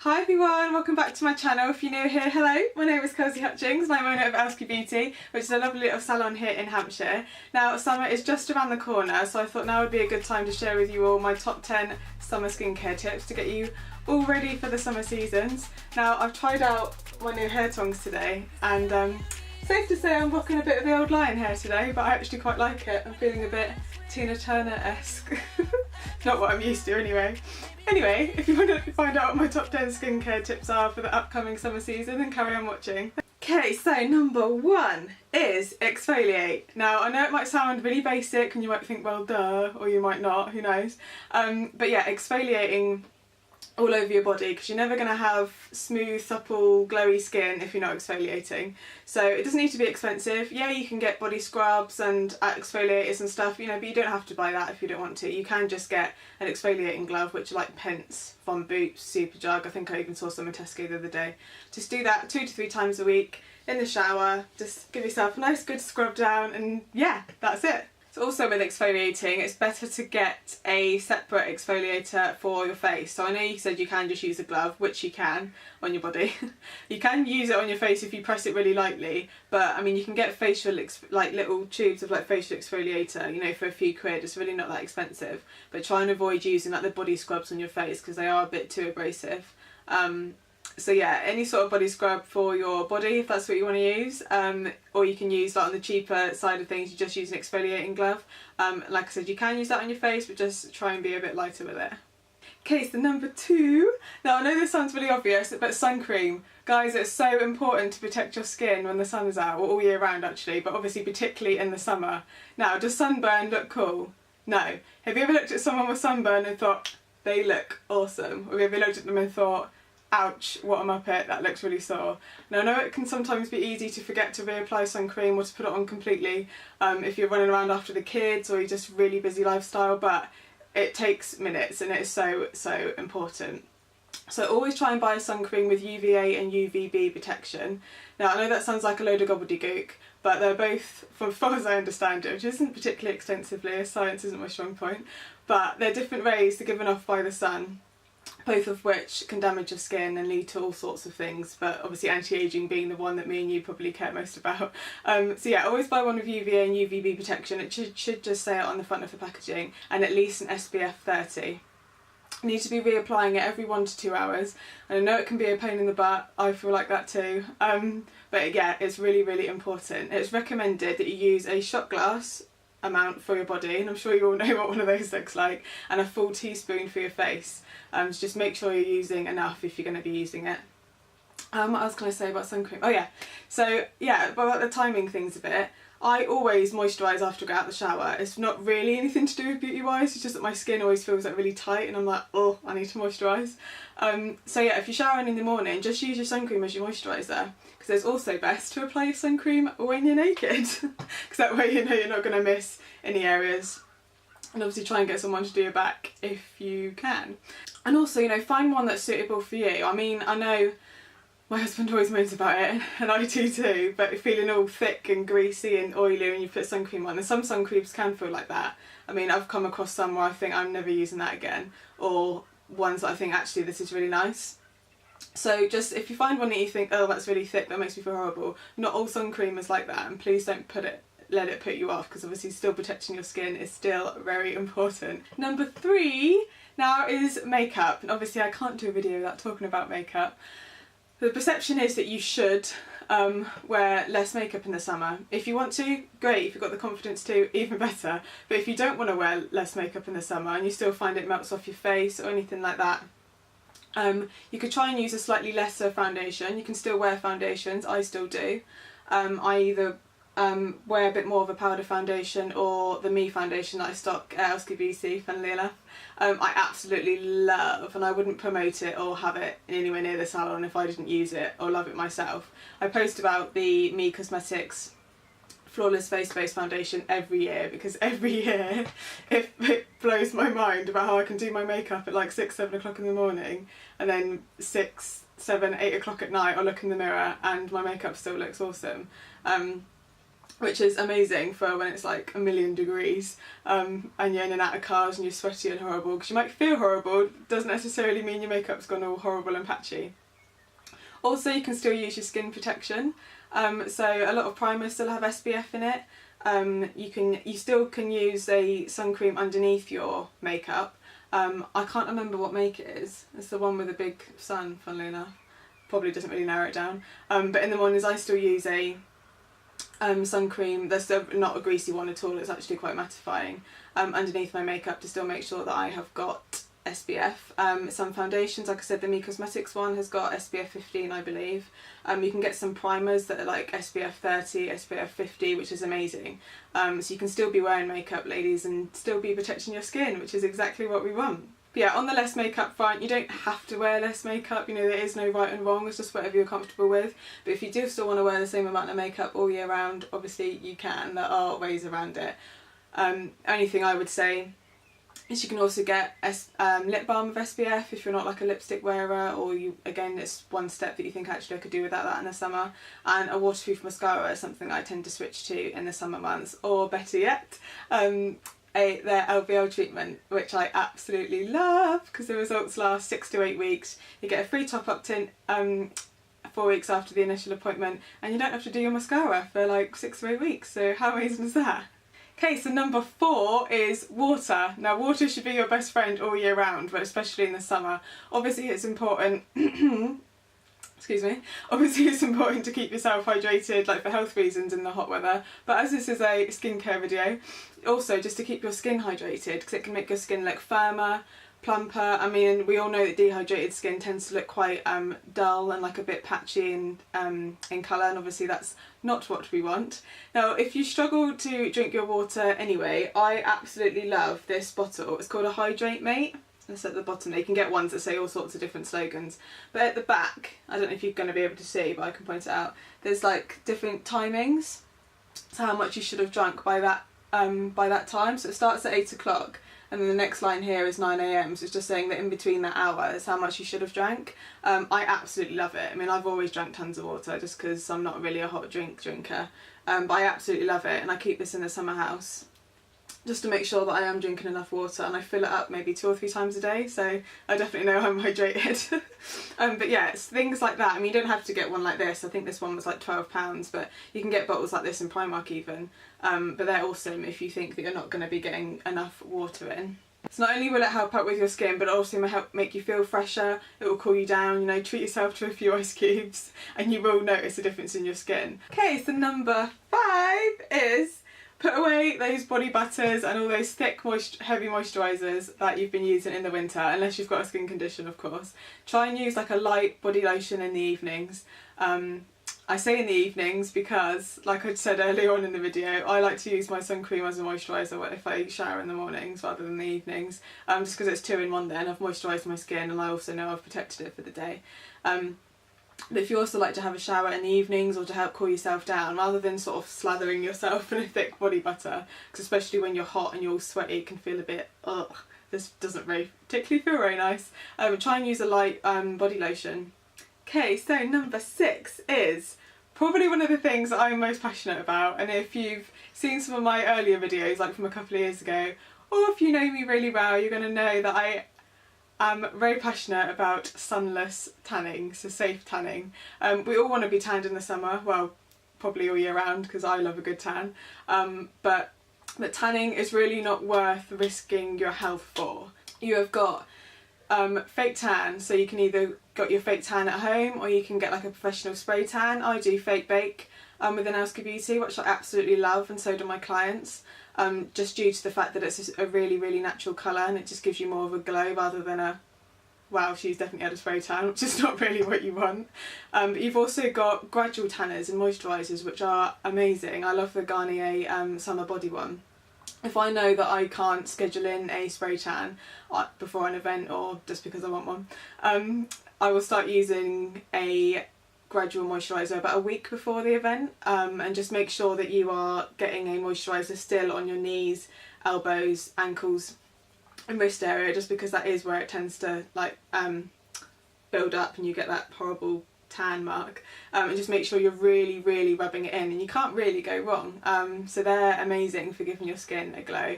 Hi everyone, welcome back to my channel. If you're new here, hello, my name is Khutchingss and I'm owner of Elski Beauty, which is a lovely little salon here in Hampshire. Now summer is just around the corner, so I thought now would be a good time to share with you all my top 10 summer skincare tips to get you all ready for the summer seasons. Now I've tried out my new hair tongs today and safe to say I'm rocking a bit of the old lion hair today, but I actually quite like it. I'm feeling a bit Tina Turner-esque. Not what I'm used to anyway. Anyway, if you want to find out what my top 10 skincare tips are for the upcoming summer season, then carry on watching. Okay, so number 1 is exfoliate. Now I know it might sound really basic and you might think, well duh, or you might not, who knows. But yeah, exfoliating all over your body, because you're never going to have smooth, supple, glowy skin if you're not exfoliating. So it doesn't need to be expensive. Yeah, you can get body scrubs and exfoliators and stuff, you know, but you don't have to buy that if you don't want to. You can just get an exfoliating glove, which are like pence from Boots, Superdrug. I think I even saw some in Tesco the other day. Just do that 2 to 3 times a week in the shower. Just give yourself a nice good scrub down and yeah, that's it. So also with exfoliating, it's better to get a separate exfoliator for your face. So I know you said you can just use a glove, which you can on your body. You can use it on your face if you press it really lightly, but I mean you can get facial, like little tubes of like facial exfoliator, you know, for a few quid. It's really not that expensive. But try and avoid using like the body scrubs on your face because they are a bit too abrasive. So yeah, any sort of body scrub for your body if that's what you want to use, or you can use like on the cheaper side of things, you just use an exfoliating glove. Like I said, you can use that on your face, but just try and be a bit lighter with it. Okay, so number 2, now I know this sounds really obvious, but sun cream. Guys, it's so important to protect your skin when the sun is out, or all year round actually, but obviously particularly in the summer. Now, does sunburn look cool? No. Have you ever looked at someone with sunburn and thought, they look awesome? Or have you ever looked at them and thought, ouch, what a muppet, that looks really sore. Now I know it can sometimes be easy to forget to reapply sun cream or to put it on completely if you're running around after the kids or you're just really busy lifestyle, but it takes minutes and it is so important. So always try and buy a sun cream with UVA and UVB protection. Now I know that sounds like a load of gobbledygook, but they're both, from as far as I understand it, which isn't particularly extensively, as science isn't my strong point, but they're different rays that are given off by the sun, both of which can damage your skin and lead to all sorts of things, but obviously anti-aging being the one that me and you probably care most about. So yeah, always buy one with UVA and UVB protection. It should just say it on the front of the packaging, and at least an SPF 30. You need to be reapplying it every 1 to 2 hours. And I know it can be a pain in the butt, I feel like that too, but yeah, it's really important. It's recommended that you use a shot glass amount for your body, and I'm sure you all know what one of those looks like, and a full teaspoon for your face. So just make sure you're using enough if you're going to be using it. What else can I say about sun cream? Oh yeah, so yeah, about the timing things a bit. I always moisturise after I get out of the shower. It's not really anything to do with beauty wise, it's just that my skin always feels like really tight and I'm like, oh, I need to moisturise. So yeah, if you're showering in the morning, just use your sun cream as your moisturiser, because it's also best to apply your sun cream when you're naked, because that way you know you're not going to miss any areas. And obviously try and get someone to do your back if you can. And also, you know, find one that's suitable for you. I mean, I know my husband always moans about it, and I do too, but feeling all thick and greasy and oily when you put sun cream on, and some sun creams can feel like that. I mean, I've come across some where I think I'm never using that again, or ones that I think actually this is really nice. So just, if you find one that you think, oh that's really thick, that makes me feel horrible, not all sun cream is like that, and please don't let it put you off, because obviously still protecting your skin is still very important. Number 3 now is makeup, and obviously I can't do a video without talking about makeup. The perception is that you should wear less makeup in the summer. If you want to, great. If you've got the confidence to, even better. But if you don't want to wear less makeup in the summer and you still find it melts off your face or anything like that, you could try and use a slightly lesser foundation. You can still wear foundations, I still do. I either wear a bit more of a powder foundation or the Me foundation that I stock at Elski Beauty, funnily enough. I absolutely love, and I wouldn't promote it or have it anywhere near the salon if I didn't use it or love it myself. I post about the Me Cosmetics Flawless Face Base Foundation every year, because every year it blows my mind about how I can do my makeup at like 6, 7 o'clock in the morning, and then 6, 7, 8 o'clock at night I'll look in the mirror and my makeup still looks awesome. which is amazing for when it's like 1,000,000 degrees and you're in and out of cars and you're sweaty and horrible, because you might feel horrible, doesn't necessarily mean your makeup's gone all horrible and patchy. Also, you can still use your skin protection, so a lot of primers still have SPF in it. You still can use a sun cream underneath your makeup. I can't remember what make it is. It's the one with a big sun, funnily enough. Probably doesn't really narrow it down. But in the mornings I still use a sun cream that's not a greasy one at all, it's actually quite mattifying, underneath my makeup to still make sure that I have got SPF. Some foundations, like I said, the Me Cosmetics one has got SPF 15, I believe. You can get some primers that are like SPF 30, SPF 50, which is amazing. So you can still be wearing makeup, ladies, and still be protecting your skin, which is exactly what we want. But yeah, on the less makeup front, you don't have to wear less makeup, you know, there is no right and wrong, it's just whatever you're comfortable with. But if you do still want to wear the same amount of makeup all year round, obviously you can, there are ways around it. Only thing I would say is you can also get lip balm with SPF if you're not like a lipstick wearer, or you, again, it's one step that you think actually I could do without that in the summer. And a waterproof mascara is something I tend to switch to in the summer months, or better yet, their LVL treatment, which I absolutely love because the results last 6 to 8 weeks. You get a free top-up tint 4 weeks after the initial appointment, and you don't have to do your mascara for like 6 to 8 weeks, so how amazing is that? Okay, so number 4 is water. Now, water should be your best friend all year round, but especially in the summer. Obviously it's important excuse me, obviously it's important to keep yourself hydrated, like for health reasons in the hot weather, but as this is a skincare video, also just to keep your skin hydrated, because it can make your skin look firmer, plumper. I mean, we all know that dehydrated skin tends to look quite dull and like a bit patchy in colour, and obviously that's not what we want. Now, if you struggle to drink your water anyway, I absolutely love this bottle. It's called a Hydrate Mate. It's at the bottom. You can get ones that say all sorts of different slogans, but at the back, I don't know if you're going to be able to see, but I can point it out, there's like different timings, so how much you should have drunk by that time. So it starts at 8 o'clock, and then the next line here is 9 AM, so it's just saying that in between that hour is how much you should have drank. I absolutely love it. I mean, I've always drank tons of water just because I'm not really a hot drink drinker, but I absolutely love it, and I keep this in the summer house just to make sure that I am drinking enough water, and I fill it up maybe 2 or 3 times a day, so I definitely know I'm hydrated. But yeah, it's things like that. I mean, you don't have to get one like this. I think this one was like £12, but you can get bottles like this in Primark even. But they're awesome if you think that you're not going to be getting enough water in. So not only will it help out with your skin, but it also will help make you feel fresher, it will cool you down, you know, treat yourself to a few ice cubes, and you will notice a difference in your skin. Okay, so number 5 is put away those body butters and all those thick, heavy moisturisers that you've been using in the winter, unless you've got a skin condition, of course. Try and use like a light body lotion in the evenings. I say in the evenings because, like I said earlier on in the video, I like to use my sun cream as a moisturiser if I shower in the mornings rather than the evenings, just because it's 2 in 1 then. I've moisturised my skin and I also know I've protected it for the day. But if you also like to have a shower in the evenings or to help cool yourself down, rather than sort of slathering yourself in a thick body butter, because especially when you're hot and you're all sweaty, it can feel a bit, ugh, this doesn't really particularly feel very nice. Try and use a light body lotion. Okay, so number 6 is probably one of the things that I'm most passionate about, and if you've seen some of my earlier videos, like from a couple of years ago, or if you know me really well, you're going to know that I'm very passionate about sunless tanning, so safe tanning. We all want to be tanned in the summer, well, probably all year round because I love a good tan, but tanning is really not worth risking your health for. You have got fake tan, so you can either got your fake tan at home or you can get like a professional spray tan. I do fake bake with an Elska Beauty, which I absolutely love, and so do my clients. Just due to the fact that it's a really, really natural colour, and it just gives you more of a glow rather than a, wow, she's definitely had a spray tan, which is not really what you want. But you've also got gradual tanners and moisturisers, which are amazing. I love the Garnier Summer Body one. If I know that I can't schedule in a spray tan before an event or just because I want one, I will start using a gradual moisturiser about a week before the event, and just make sure that you are getting a moisturiser still on your knees, elbows, ankles and wrist area, just because that is where it tends to like build up and you get that horrible tan mark, and just make sure you're really rubbing it in, and you can't really go wrong. So they're amazing for giving your skin a glow.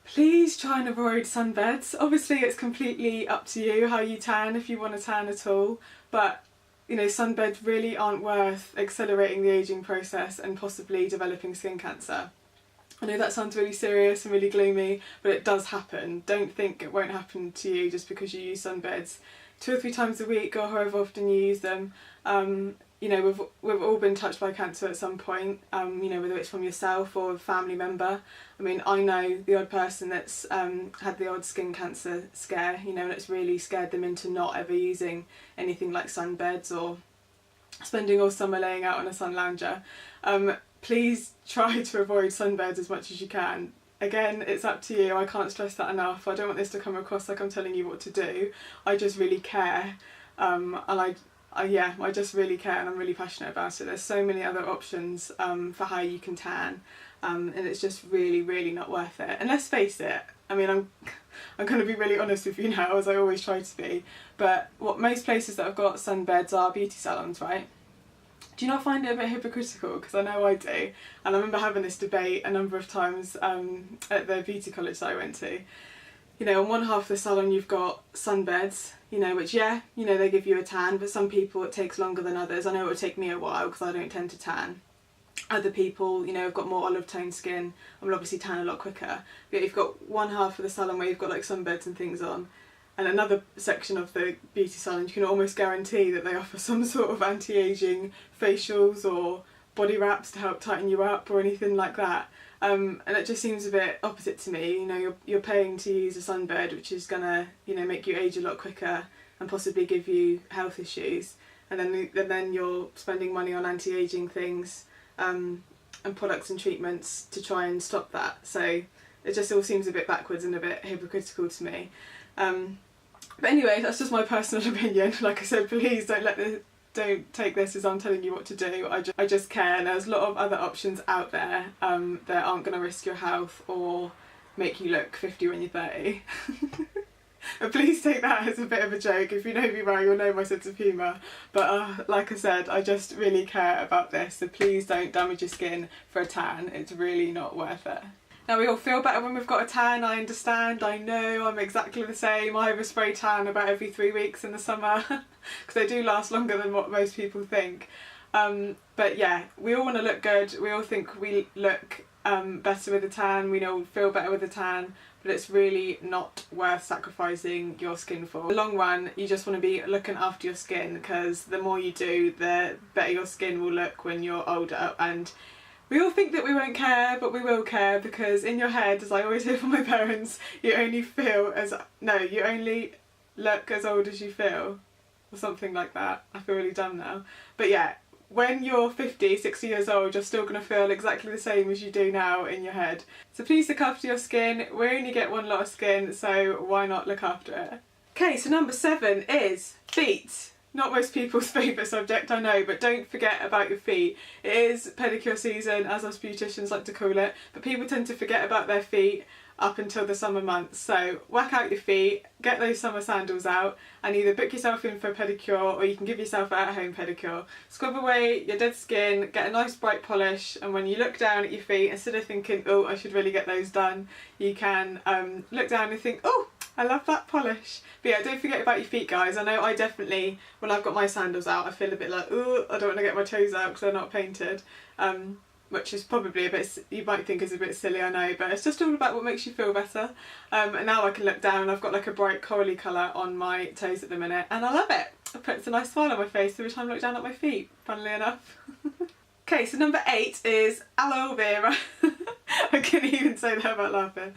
Please try and avoid sunbeds. Obviously it's completely up to you how you tan, if you want to tan at all, but you know, sunbeds really aren't worth accelerating the ageing process and possibly developing skin cancer. I know that sounds really serious and really gloomy, but it does happen. Don't think it won't happen to you just because you use sunbeds 2 or 3 times a week or however often you use them. You know, we've all been touched by cancer at some point, you know, whether it's from yourself or a family member. I mean, I know the odd person that's had the odd skin cancer scare, you know, and it's really scared them into not ever using anything like sunbeds or spending all summer laying out on a sun lounger. Please try to avoid sunbeds as much as you can. Again, it's up to you. I can't stress that enough. I don't want this to come across like I'm telling you what to do. I just really care, and I just really care, and I'm really passionate about it. There's so many other options for how you can tan, and it's just really not worth it. And let's face it, I mean, I'm going to be really honest with you now, as I always try to be, but what most places that have got sunbeds are beauty salons, right? Do you not find it a bit hypocritical? Because I know I do, and I remember having this debate a number of times at the beauty college that I went to. You know, on one half of the salon you've got sunbeds, you know, which, yeah, you know, they give you a tan, but some people it takes longer than others. I know it would take me a while because I don't tend to tan. Other people, you know, have got more olive tone skin and will obviously tan a lot quicker. But you've got one half of the salon where you've got like sunbeds and things on, and another section of the beauty salon you can almost guarantee that they offer some sort of anti-aging facials or body wraps to help tighten you up or anything like that. And it just seems a bit opposite to me. You know, you're paying to use a sunbed, which is gonna, you know, make you age a lot quicker and possibly give you health issues, and then you're spending money on anti-aging things and products and treatments to try and stop that. So it just all seems a bit backwards and a bit hypocritical to me. But anyway, that's just my personal opinion. Like I said, please don't take this as I'm telling you what to do. I just care, and there's a lot of other options out there that aren't going to risk your health or make you look 50 when you're 30. But please take that as a bit of a joke. If you know me well, you'll know my sense of humour. But like I said, I just really care about this, so please don't damage your skin for a tan. It's really not worth it. Now, we all feel better when we've got a tan, I understand, I know, I'm exactly the same. I have a spray tan about every 3 weeks in the summer because they do last longer than what most people think. But yeah, we all want to look good, we all think we look better with a tan, we all feel better with a tan, but it's really not worth sacrificing your skin for. In the long run, you just want to be looking after your skin, because the more you do, the better your skin will look when you're older. And we all think that we won't care, but we will care, because in your head, as I always hear from my parents, you only look as old as you feel, or something like that. I feel really dumb now. But yeah, when you're 50, 60 years old, you're still going to feel exactly the same as you do now in your head. So please look after your skin. We only get one lot of skin, so why not look after it? Okay, so number 7 is feet. Not most people's favourite subject, I know, but don't forget about your feet. It is pedicure season, as us beauticians like to call it, but people tend to forget about their feet up until the summer months. So whack out your feet, get those summer sandals out, and either book yourself in for a pedicure, or you can give yourself an at-home pedicure. Scrub away your dead skin, get a nice bright polish, and when you look down at your feet, instead of thinking, oh, I should really get those done, you can look down and think, oh, I love that polish. But yeah, don't forget about your feet, guys. I know I definitely, when I've got my sandals out, I feel a bit like, oh, I don't want to get my toes out because they're not painted. Which is probably a bit, you might think is a bit silly, I know, but it's just all about what makes you feel better. And now I can look down, I've got like a bright corally colour on my toes at the minute, and I love it. It puts a nice smile on my face every time I look down at my feet, funnily enough. Okay, so number 8 is aloe vera. I couldn't even say that without laughing.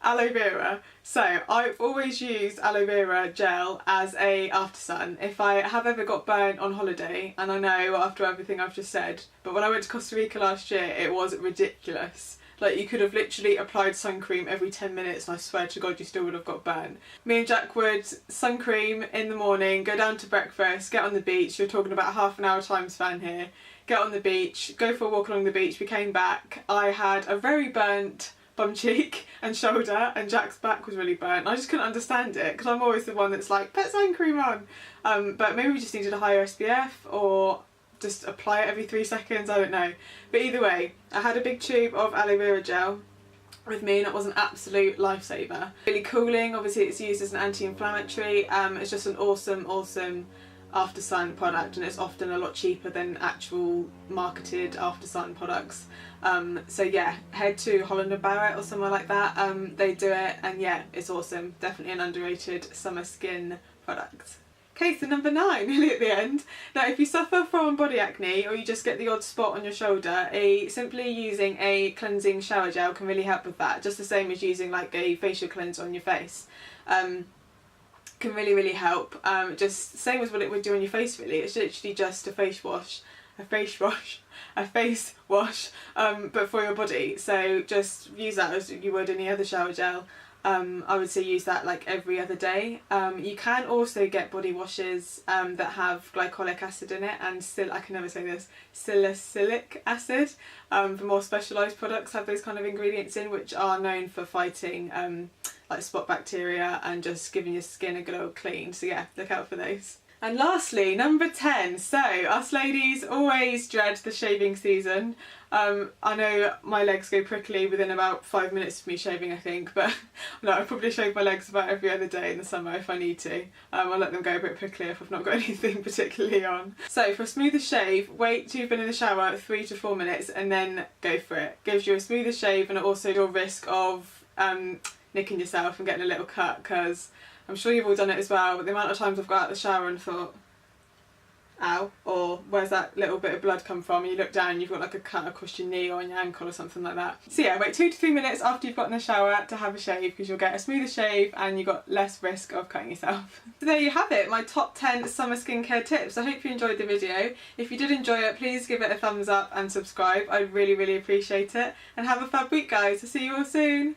Aloe vera. So I've always used aloe vera gel as a after sun if I have ever got burnt on holiday, and I know after everything I've just said, but when I went to Costa Rica last year it was ridiculous. Like, you could have literally applied sun cream every 10 minutes and I swear to God you still would have got burnt. Me and Jack would sun cream in the morning, go down to breakfast, get on the beach, you're talking about a half an hour time span here, get on the beach, go for a walk along the beach, we came back, I had a very burnt bum cheek and shoulder, and Jack's back was really burnt. I just couldn't understand it because I'm always the one that's like, put Suncream on. But maybe we just needed a higher SPF, or just apply it every 3 seconds, I don't know. But either way, I had a big tube of aloe vera gel with me, and it was an absolute lifesaver. Really cooling, obviously it's used as an anti-inflammatory. It's just an awesome after sun product, and it's often a lot cheaper than actual marketed after sun products. So yeah, head to Holland & Barrett or somewhere like that. They do it, and yeah, it's awesome. Definitely an underrated summer skin product. Okay, so number 9, nearly at the end. Now, if you suffer from body acne, or you just get the odd spot on your shoulder, simply using a cleansing shower gel can really help with that. Just the same as using like a facial cleanser on your face. Can really help. Just same as what it would do on your face really. It's literally just a face wash, but for your body. So just use that as you would any other shower gel. I would say use that like every other day. You can also get body washes that have glycolic acid in it, and I can never say this, salicylic acid. For more specialised products have those kind of ingredients in, which are known for fighting like spot bacteria and just giving your skin a good old clean. So yeah, look out for those. And lastly, number 10. So us ladies always dread the shaving season. I know my legs go prickly within about 5 minutes of me shaving, I think, but no, I probably shave my legs about every other day in the summer if I need to. I'll let them go a bit prickly if I've not got anything particularly on. So for a smoother shave, wait till you've been in the shower 3 to 4 minutes and then go for it. Gives you a smoother shave, and also your risk of nicking yourself and getting a little cut, because I'm sure you've all done it as well, but the amount of times I've got out of the shower and thought, ow, or where's that little bit of blood come from, and you look down and you've got like a cut across your knee or on your ankle or something like that. So yeah, wait 2 to 3 minutes after you've got in the shower to have a shave, because you'll get a smoother shave and you've got less risk of cutting yourself. So there you have it, my top 10 summer skincare tips. I hope you enjoyed the video. If you did enjoy it, please give it a thumbs up and subscribe. I'd really appreciate it. And have a fab week, guys. I'll see you all soon.